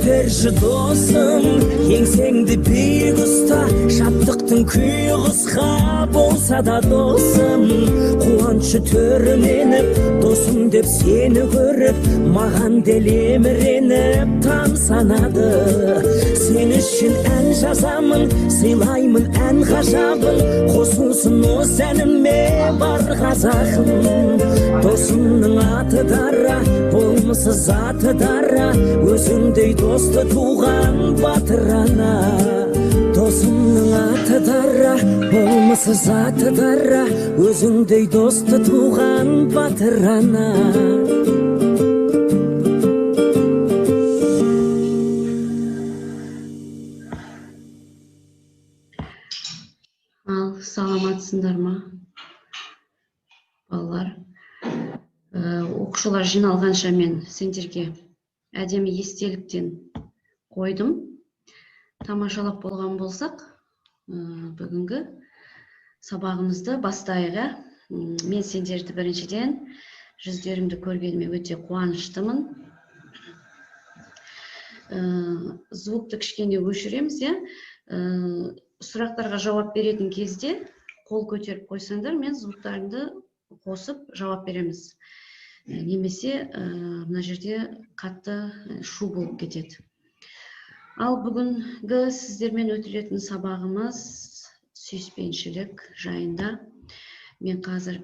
көтерші досым, еңсеңді биік ұста, шаттықтың күйі қысқа болса да досым. Қуаншы төріменіп, досым деп сені көріп, маған делеміреніп тамсанады. Сен үшін ән жазамын, сыйлаймын ән ғажабын, қосылсын осы әніме бар қазағым. Досымның аты дара, болмысы заты дара, өзіңдей досты туған батыр ана. Досымның аты дара, болмысы заты дара, өзіңдей досты туған батыр ана. Ал саламатсыңдар ма, балалар? Оқушылар жиналғанша мен сендерге әдемі естеліктен қойдым. Тамашалап болған болсақ, бүгінгі сабағымызды бастайық. Мен сендерді біріншіден жүздеріңді көргеніме өте қуаныштымын. Звукты кішкене өшіреміз, сұрақтарға жауап беретін кезде қол көтеріп қойсаңдар, мен звуктарымды қосып жауап береміз. Немесе мына жерде қатты шу болып кетеді. Ал бүгінгі сіздермен өтілетін сабағымыз сүйіспеншілік жайында. Мен қазір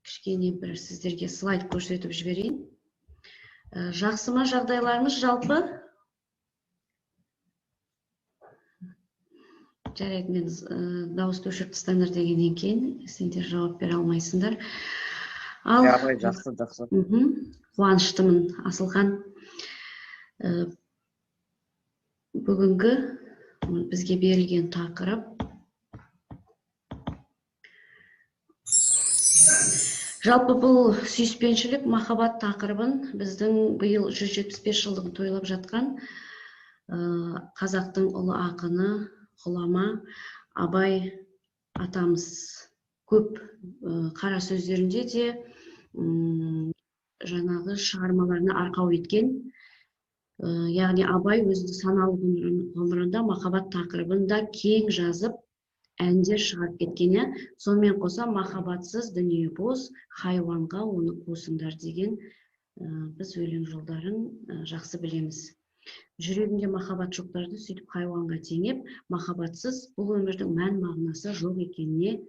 кішкене бір сіздерге слайд көрсетіп жіберейін. Жақсы ма жағдайларыңыз жалпы? Жарайды, мен дауысты өшіріп тастаңдар дегеннен кейін сендер жауап бере алмайсыңдар. Ал жақсы. Қуаныштымын, Асылхан. Бүгінгі бізге берілген тақырып жалпы бұл сүйіспеншілік, махаббат тақырыбын біздің биыл 175 жылдығын тойлап жатқан қазақтың ұлы ақыны, ғұлама Абай атамыз көп қара сөздерінде де жаңағы шығармаларына арқау еткен. Яғни Абай өзінің саналы ғұмырында махаббат тақырыбында кең жазып, әндер шығарып кеткен. Сонымен қоса махаббатсыз дүние бос, хайуанға оны қосыңдар деген біз өлең жолдарын жақсы білеміз. Жүрегінде махаббат жоқтарды сөйтіп хайуанға теңеп, махаббатсыз бұл өмірдің мән мағынасы жоқ екеніне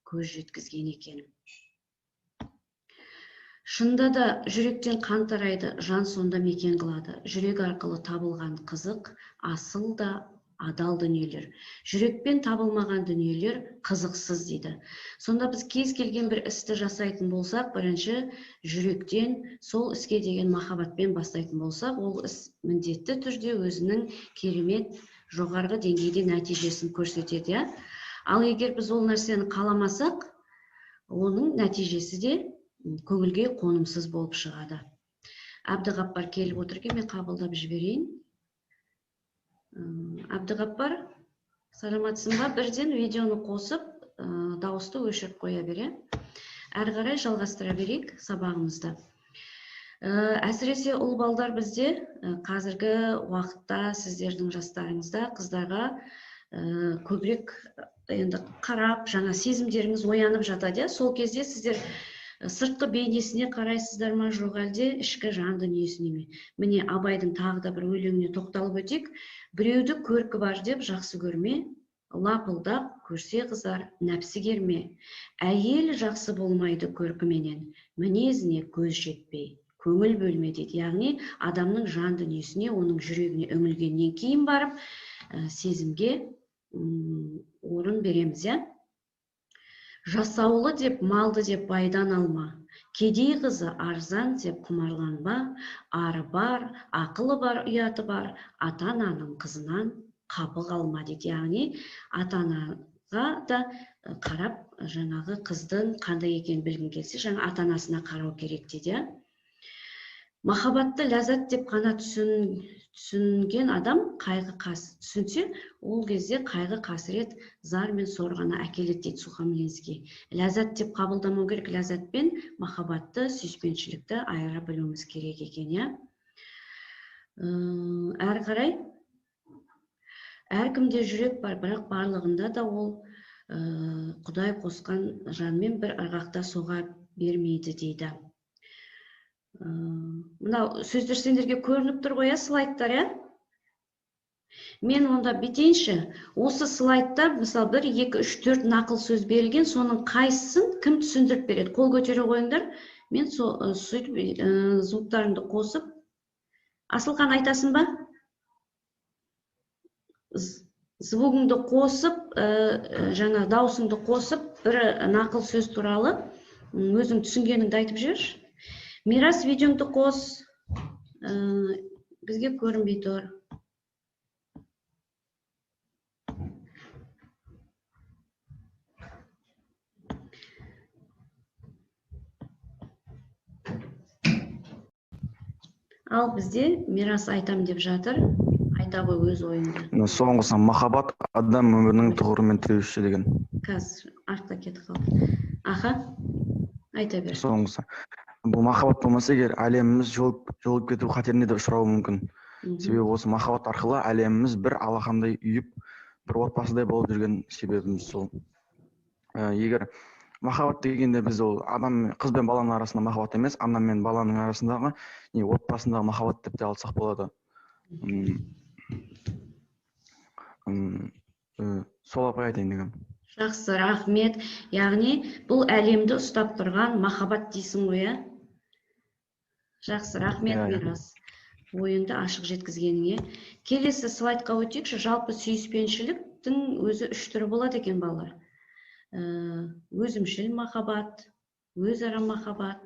көз жеткізген екен. Шында да жүректен қан тарайды, жан сонда мекен қылады. Жүрек арқылы табылған қызық, асыл да адал дүниелер. Жүрекпен табылмаған дүниелер қызықсыз дейді. Сонда біз кез келген бір істі жасайтын болсақ, бірінші жүректен сол іске деген махаббатпен бастайтын болсақ, ол іс міндетті түрде өзінің керемет жоғарғы деңгейде нәтижесін көрсетеді. Ал егер біз ол нәрсені қаламасақ, оның нәтижесі де көңілге қонымсыз болып шығады. Әбдіғаппар келіп отыр екен, мен қабылдап жіберейін. Әбдіғаппар, саламатсың ба? Бірден видеоны қосып, дауысты өшіріп қоя бере. Әрі қарай жалғастыра берейік сабағымызды. Әсіресе ұл балдар бізде қазіргі уақытта сіздердің жастарыңызда қыздарға көбірек енді қарап, жаңа сезімдеріңіз оянып жатады. Сол кезде сіздер сыртқы бейнесіне қарайсыздар ма, жоқ әлде ішкі жан дүниесіне ме? Міне Абайдың тағы да бір өлеңіне тоқталып өтейік. Біреуді көркі бар деп жақсы көрме, лапылдап көрсе қызар нәпсі керме. Әйел жақсы болмайды көркіменен, мінезіне көз жетпей, көңіл бөлме дейді. Яғни адамның жан дүниесіне, оның жүрегіне үңілгеннен кейін барып сезімге орын береміз. Жасаулы деп малды деп байдан алма, кедей қызы арзан деп құмарланба, ары бар, ақылы бар, ұяты бар, ата-ананың қызынан қапы қалма дейді. Яғни ата-анаға да қарап, жаңағы қыздың қандай екенін білгің келсе, жаңа ата-анасына қарау керек дейді. Махаббатты ләззат деп қана түсінген адам түсінсе, ол кезде қайғы қасірет, зар мен сор ғана әкеледі дейді Сухомлинский. Ләззат деп қабылдамау керек, ләззат пен махаббатты, сүйіспеншілікті айыра білуіміз керек екен. Әрі әрі қарай әркімде жүрек бар, бірақ барлығында да ол Құдай қосқан жанмен бір ырғақта соға бермейді дейді. Мынау сөздер сендерге көрініп тұр ғой, слайдтар, Мен онда бүйтейінші, осы слайдта, мысалы 1, 2, 3, 4 нақыл сөз берілген, соның қайсысын кім түсіндіріп береді? Қол көтере қойыңдар. Мен сөйтіп звуктарымды қосып, Асылхан айтасың ба? Звугыңды қосып, жаңа даусыңды қосып, бір нақыл сөз туралы өзің түсінгеніңді айтып жіберші. Мирас, видеоңды қос. Бізге көрінбей тұр. Ал бізде Мирас айтам деп жатыр. Айта ғой өз ойыңды. Соңғысы махаббат адам өмірінің тұғырымен тіреуші деген. Қазір артқа кетіп қалды. Аха, айта бер. Соңғысы. Бұл махаббат болмаса егер әлеміміз жолып кету қатеріне де ұшырауы мүмкін. Себебі осы махаббат арқылы әлеміміз бір алақандай үйіп, бір отбасыдай болып жүрген себебіміз сол. Егер махаббат дегенде біз ол адам, қыз бен баланың арасында махаббат емес, ана мен баланың арасындағы отбасындағы махаббат деп те алсақ болады. Сол апай айтайын деген. Жақсы, рахмет. Яғни бұл әлемді ұстап тұрған махаббат дейсің ғой, Жақсы, рахмет, Мирас. Ойыңды ашық жеткізгеніңе. Келесі слайдқа өтейікші. Жалпы сүйіспеншіліктің өзі 3 түрі болады екен, балалар. Өзімшіл махаббат, өзара махаббат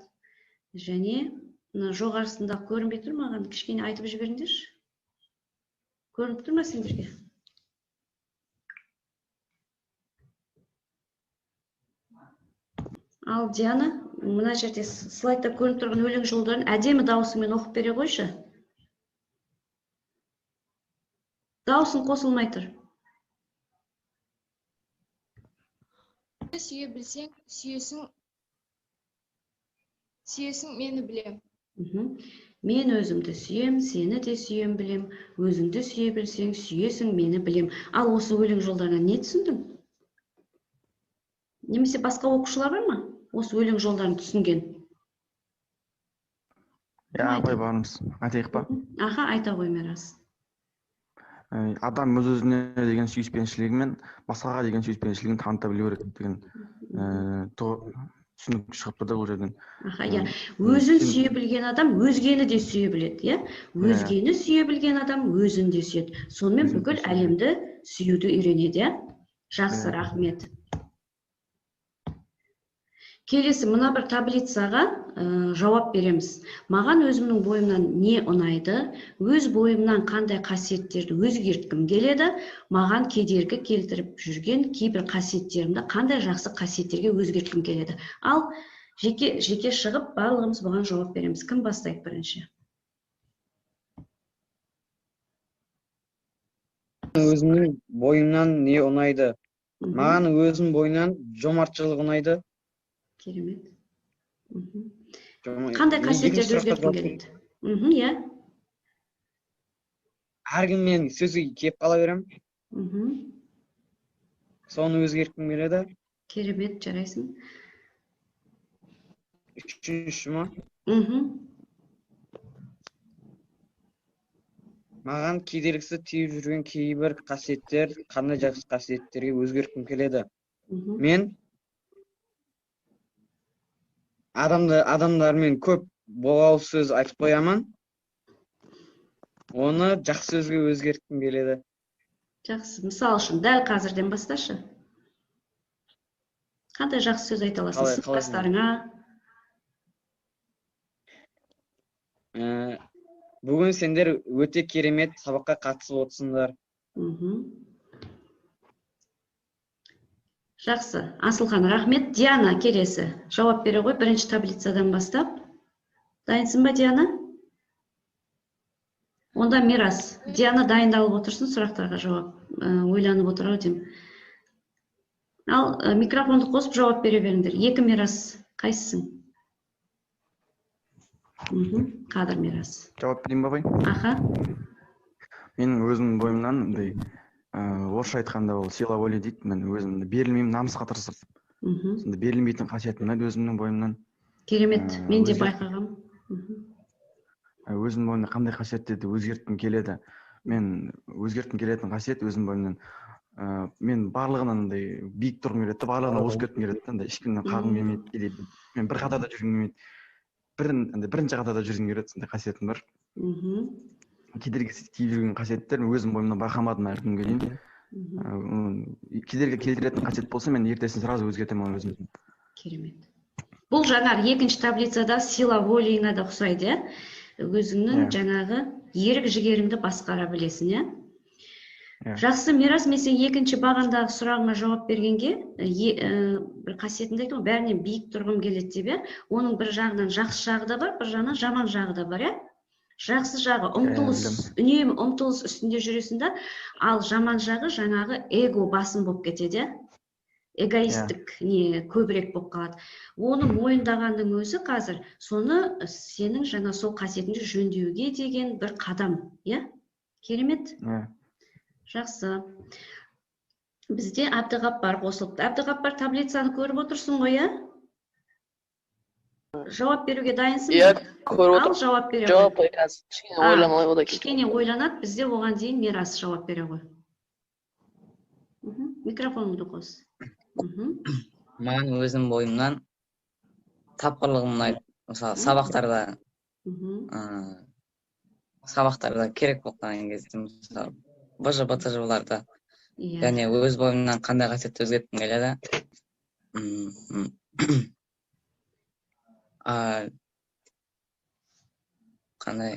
және жоғарысында көрінбей тұр маған, кішкене айтып жіберіңдерші. Көрініп тұр ма сендерге? Ал Диана, мына жерде слайдта көрініп тұрған өлең жолдарын әдемі даусыңмен оқып бере қойшы. Даусың қосылмай тұр. Сүйе білсең, сүйесің мені білем. Мен өзімді сүйем, сені де сүйем білем. Өзіңді сүйе білсең, сүйесің мені білем. Ал осы өлең жолдарына не түсіндің? Немесе басқа оқушылар бар ма? Осы өлең жолдарын түсінген. Апай бармыз. Айтайық па? Аха, айта ғой, Мирас. Адам өз-өзіне деген сүйіспеншілігі мен басқаға деген сүйіспеншілігін таныта білу керек деген түсінік шығып тұрды бұл жерден. Өзін сүйе білген адам өзгені де сүйе біледі, Өзгені сүйе білген адам өзін де сүйеді. Сонымен бүкіл әлемді сүюді үйренеді, Жақсы, рахмет. Келесі мына бір таблицаға жауап береміз. Маған өзімнің бойымнан не ұнайды, өз бойымнан қандай қасиеттерді өзгерткім келеді, маған кедергі келтіріп жүрген кейбір қасиеттерімді қандай жақсы қасиеттерге өзгерткім келеді. Ал жеке шығып барлығымыз бұған жауап береміз. Кім бастайды бірінші? Өзімнің бойымнан не ұнайды? Маған өзім бойынан жомартшылық ұнайды. Керемет. Қандай қасиеттерді өзгерткім келеді? Әркім мен сөзге кеп қала берем. Соны өзгерткім келеді. Керемет, жарайсың. Үшінші ма? Маған кедергісі тиіп жүрген кейбір қасиеттер, қандай жақсы қасиеттерге өзгерткім келеді. Мен адамдармен көп боғау сөз айтып қоямын. Оны жақсы сөзге өзгерткім келеді. Жақсы, мысал үшін дәл қазірден басташы. Қандай жақсы сөз айта аласың сыныптастарыңа? Бүгін сендер өте керемет сабаққа қатысып отырсыңдар. Жақсы, Асылхан, рахмет. Диана, келесі. Жауап бере ғой, бірінші таблицадан бастап. Дайынсың ба, Диана? Онда Мирас. Диана дайындалып отырсын, сұрақтарға жауап. Ойланып отырау деймін. Ал микрофонды қосып жауап бере беріңдер. Екі Мирас, қайсысың? Қадыр Мирас. Жауап берейін ба, бай? Аха. Менің өзімнің бойымнан мындай орысша айтқанда ол сила воли дейді. Мен өзімді берілмеймін, намысқа тырысып. Сонда берілмейтін қасиетім бар өзімнің бойымнан. Керемет, мен де байқағам. Өзімнің бойымда қандай қасиеттерді өзгерткім келеді. Мен өзгерткім келетін қасиет өзімнің бойымнан. Мен барлығынан андай биік тұрғым келеді, барлығынан озып кеткім келеді, андай ешкімнен қағым келмейді, или мен бір қатарда жүргім келмейді. Бірінші қатарда жүргім келеді, сондай қасиетім бар. Кедергі тиіп жүрген қасиеттер өзім бойымнан байқамадым әлі күнге дейін. Кедергі келтіретін қасиет болса, мен ертесін сразу өзгертемін өзімді. Керемет. Бұл жаңағы екінші таблицада сила волиңа да ұқсайды, өзіңнің жаңағы ерік жігеріңді басқара білесің, Жақсы, Мирас, мен сен екінші бағандағы сұрағыма жауап бергенге бір қасиетіңді айттың, бәрінен биік тұрғым келеді деп, оның бір жағынан жақсы жағы да бар, бір жағынан жаман жағы да бар, Жақсы жағы ұмтылыс, үнемі ұмтылыс үстінде жүресің да, ал жаман жағы жаңағы эго басым болып кетеді, эгоистік көбірек болып қалады. Оны мойындағанның өзі қазір соны сенің жаңа сол қасиетіңді жөндеуге деген бір қадам, Керемет? Жақсы. Бізде Әбдіғаппар қосылыпты. Әбдіғаппар, таблицаны көріп отырсың ғой, Жауап беруге дайынсың ба? Көріп отырмын. Ал жауап бере ғой. Жауап қазір. Кішкене ойланады, бізде оған дейін Мирас жауап бере ғой. Микрофоныңды қос. Маған өзім бойымнан тапқырлығым ұнайды. Мысалы, сабақтарда керек болып қалған кезде, мысалы, БЖ-БТЖ-ларда, және өз бойымнан қандай қасиетті өзгерткім келеді. Қандай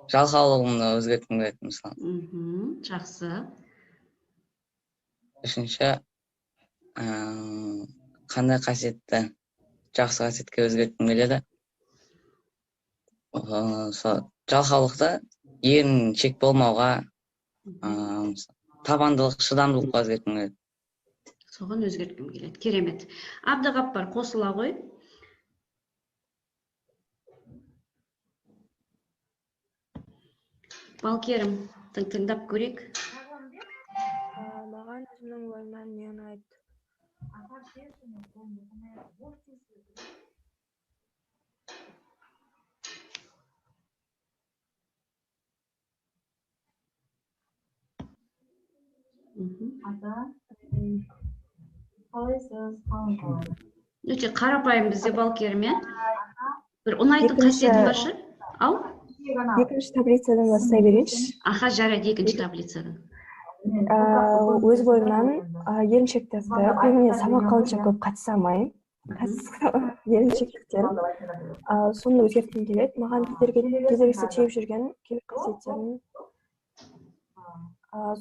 жалқаулығымды өзгерткім келеді, мысалы. Жақсы. Үшінші, қандай қасиетті жақсы қасиетке өзгерткім келеді. Жалқаулықты ерін шек болмауға, табандылық, шыдамдылыққа өзгерткім келеді. Соған өзгерткім келеді. Керемет. Әбдіғаппар, қосыла ғой. Балкерім, тыңдап көрек. Маған өзімнің ойымнан не ұнайды? Өте қарапайым бізде Балкерім, бір ұнайтын қасиетім бар шы? Ау? Екінші таблицадан бастай берейінші. Аха, жарайды, екінші таблицадан. Өз бойымнан еріншектікті, көбіне сабақ қалынша көп қатысамаймын. Еріншектіктер. Соны өзгерткім келеді. Маған кедергісі тиіп жүрген керек қасиеттерін.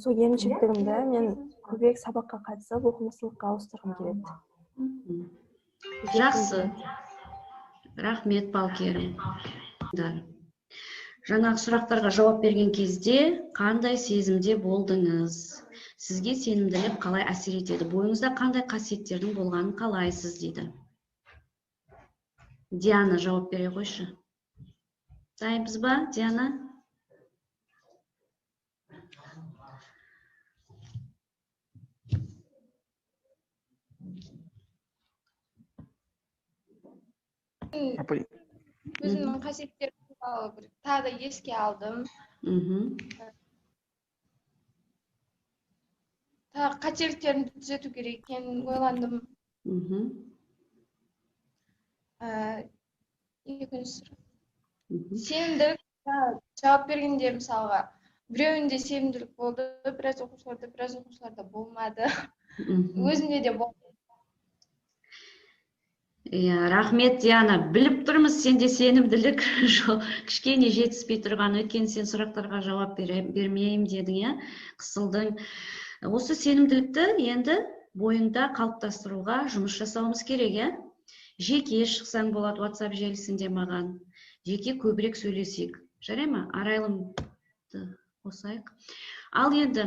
Сол еріншектігімді мен көбірек сабаққа қатысып, оқымыстылыққа ауыстырғым келеді. Жақсы. Рахмет, Балкерім. Жаңағы сұрақтарға жауап берген кезде қандай сезімде болдыңыз? Сізге сенімділік қалай әсер етеді? Бойыңызда қандай қасиеттердің болғанын қалайсыз дейді. Диана жауап бере қойшы. Дайынбыз ба, Диана? Өзімнің қасиеттерім тағы да еске алдым. Тағы қателіктерімді түзету керек екенін ойландым. Екінші сұрақ. Сенімділік жауап бергенде мысалға біреуінде сенімділік болды, біраз оқушыларда болмады. Өзімде де болды. Рахмет, Диана. Біліп тұрмыз, сенде сенімділік кішкене жетіспей тұрған, өйткені сен сұрақтарға жауап бермеймін дедің, қысылдың. Осы сенімділікті енді бойыңда қалыптастыруға жұмыс жасауымыз керек, Жеке шықсаң болады WhatsApp желісінде маған. Жеке көбірек сөйлесек. Жарай ма? Арайлымды қосайық. Ал енді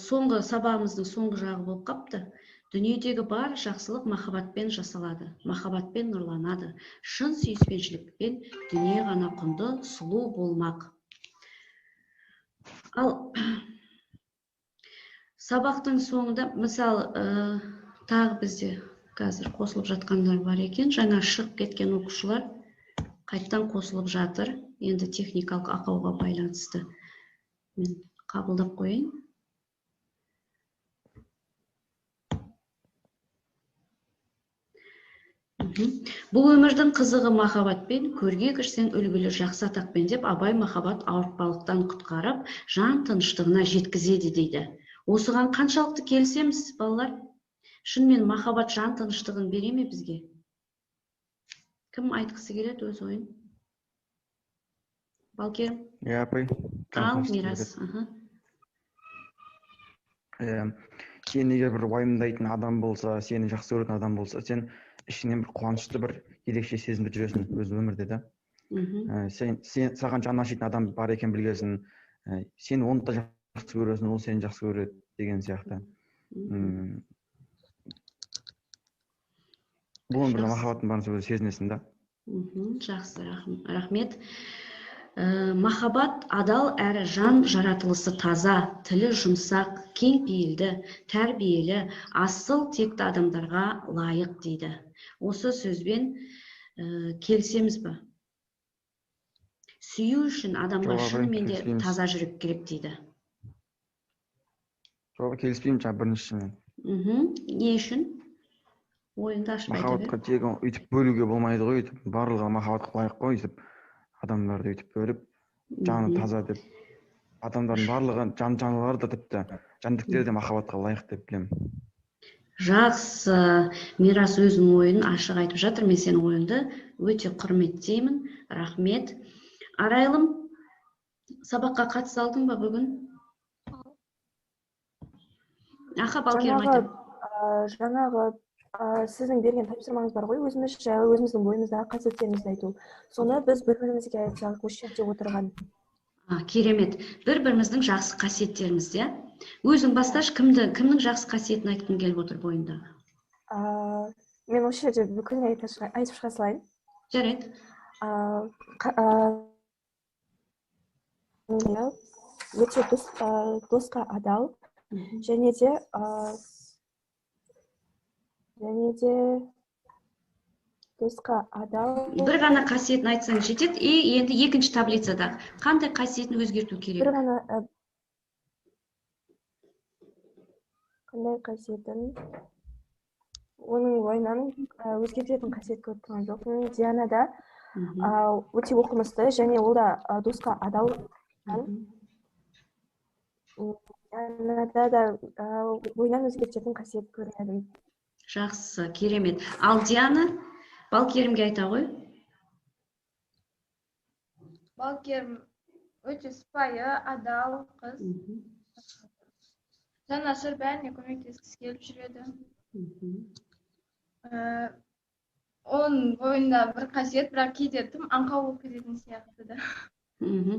соңғы сабағымыздың соңғы жағы болып қапты. Дүниедегі бар жақсылық махаббатпен жасалады, махаббатпен нұрланады. Шын сүйіспеншілікпен дүние ғана құнды, сұлу болмақ. Ал сабақтың соңында, мысалы, тағы бізде қазір қосылып жатқандар бар екен. Жаңа шығып кеткен оқушылар қайттан қосылып жатыр. Енді техникалық ақауға байланысты. Мен қабылдап қойын. Бұл өмірдің қызығы махаббатпен, көрге кірсең үлгілі жақсы атақпен деп Абай махаббат ауыртпалықтан құтқарып, жан тыныштығына жеткізеді дейді. Осыған қаншалықты келісеміз, балалар? Шынымен махаббат жан тыныштығын бере ме бізге? Кім айтқысы келеді өз ойын? Балкерім? Апай. Ал, Мирас. Сен егер бір уайымдайтын адам болса, сені жақсы көретін адам болса, сен ішінен бір қуанышты бір ерекше сезімді жүресің өз өмірде да. Саған жаны ашитын адам бар екен білгесін, сен оны да жақсы көресің, ол сені жақсы көреді деген сияқты. Бұл өмірде махаббаттың барын өзі сезінесің да. Жақсы, рахмет. Махаббат адал әрі жан жаратылысы таза, тілі жұмсақ, кең пейілді, тәрбиелі, асыл текті адамдарға лайық дейді. Осы сөзбен келісеміз бе? Сүю үшін адамға шынымен де таза жүрек керек дейді. Жоқ, келіспеймін жаңа біріншісімен. Не үшін? Ойыңды ашып айта бер. Махаббатқа тек өйтіп бөлуге болмайды ғой, өйтіп барлығы махаббатқа лайық қой, өйтіп адамдарды өйтіп бөліп, жаны таза деп. Адамдардың барлығы жануарлар да тіпті жәндіктер де махаббатқа лайық деп білемін. Жақсы, Мирас өзінің ойын ашық айтып жатыр. Мен сенің ойыңды өте құрметтеймін. Рахмет. Арайлым, сабаққа қатыса алдың ба бүгін? Аха, Балкерім айтам. Жаңағы сіздің берген тапсырмаңыз бар ғой, өзіміз жайлы өзіміздің бойымыздағы қасиеттерімізді айту. Соны біз бір-бірімізге айтсақ, осы жерде отырған. Керемет. Бір-біріміздің жақсы қасиеттерімізді, өзің басташы, кімнің жақсы қасиетін айтқың келіп отыр бойында? Мен осы жерде бүкілін айтып шыға салайын. Жарайды. Өте досқа адал, және де досқа адал. Бір ғана қасиетін айтсаң жетеді, енді екінші таблицада қандай қасиетін өзгерту керек? Бір ғана қандай қасиетін? Оның ойынан өзгертетін қасиет көріп тұрған жоқпын. Дианада өте оқымысты, және ол да досқа адал. Дианада да ойынан өзгертетін қасиет көрдім. Жақсы, керемет. Ал Диана, Балкерімге айта ғой? Балкерім өте сыпайы, адал қыз. Жанашыр, бәріне көмектескісі келіп жүреді. Оның бойында бір қасиет, бірақ кейде тым аңқау болып кететін сияқты да.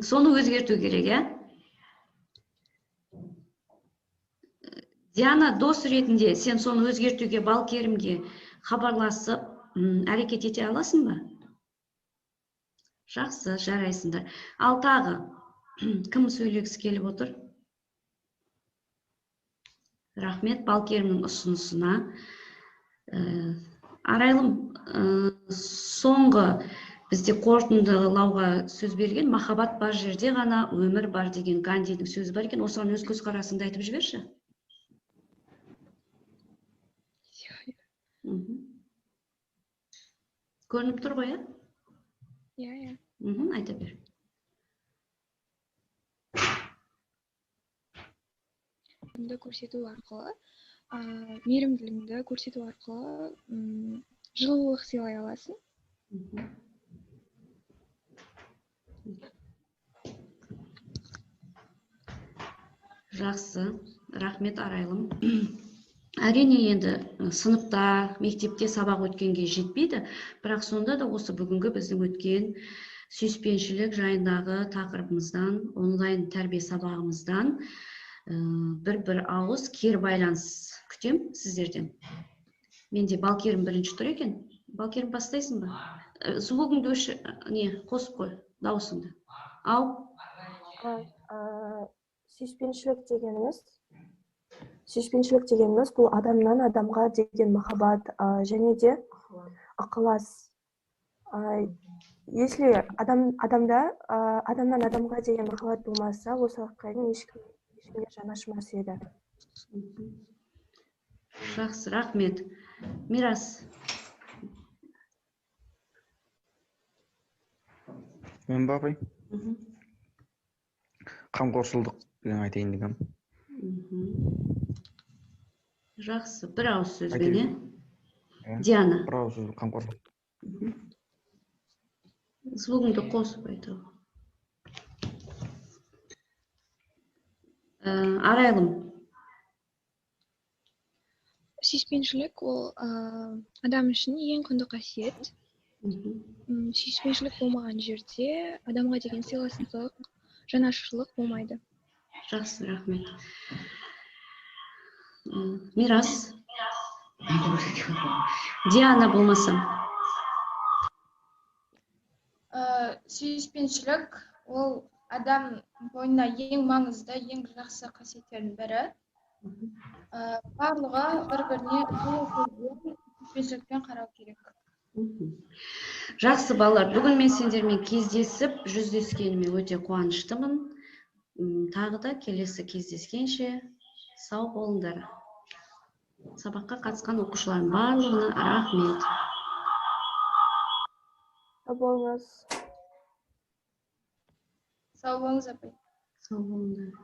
Соны өзгерту керек, иә? Диана, дос ретінде сен соны өзгертуге Балкерімге хабарласып, әрекет ете аласың ба? Жақсы, жарайсыңдар. Ал тағы, кім сөйлегісі келіп отыр? Рахмет Балкерімнің ұсынысына. Арайлым, соңғы бізде қорытындылауға сөз берген, махаббат бар жерде ғана өмір бар деген Гандидің сөзі бар екен. Осыған өз көзқарасыңды айтып жіберші. Көрініп тұр ғой, Иә. Айта бер. Көрсету арқылы, мейірімділігіңді көрсету арқылы жылылық сыйлай аласың. Жақсы, рахмет Арайлым. Әрине енді сыныпта, мектепте сабақ өткенге жетпейді, бірақ сонда да осы бүгінгі біздің өткен сүйіспеншілік жайындағы тақырыбымыздан, онлайн тәрбие сабағымыздан бір ауыз кері байланыс күтем сіздерден. Менде Балкерім бірінші тұр екен. Балкерім бастайсың ба? Звугыңды қосып қой, дауысыңды. Ау. Сүйіспеншілік дегеніміз бұл адамнан адамға деген махаббат, және де ықылас. Если адамнан адамға деген махаббат болмаса, осы қайын ешкімге жанашымас еді. Жақсы, рахмет. Мирас. Мен ба апай? Қамқоршылдық деген айтайын дегенмін. Жақсы, бір ауыз сөзбен, Диана. Бір ауыз сөз қамқоршылық. Звугыңды қосып айту. Арайлым. Сүйіспеншілік ол адам үшін ең құнды қасиет. Сүйіспеншілік болмаған жерде адамға деген сыйластық, жанашырлық болмайды. Жақсы, рахмет. Мирас. Диана болмаса. Сүйіспеншілік ол адам бойына ең маңызды, ең жақсы қасиеттердің бірі. Барлығы бір-біріне сүйіспеншілікпен қарау керек. Жақсы балалар, бүгін мен сендермен кездесіп, жүздескеніме өте қуаныштымын. Тағы да келесі кездескенше сау болыңдар. Сабаққа қатысқан оқушылардың барлығына рахмет. Сау болыңыз. Сау болыңыз, апай. Сау болыңдар.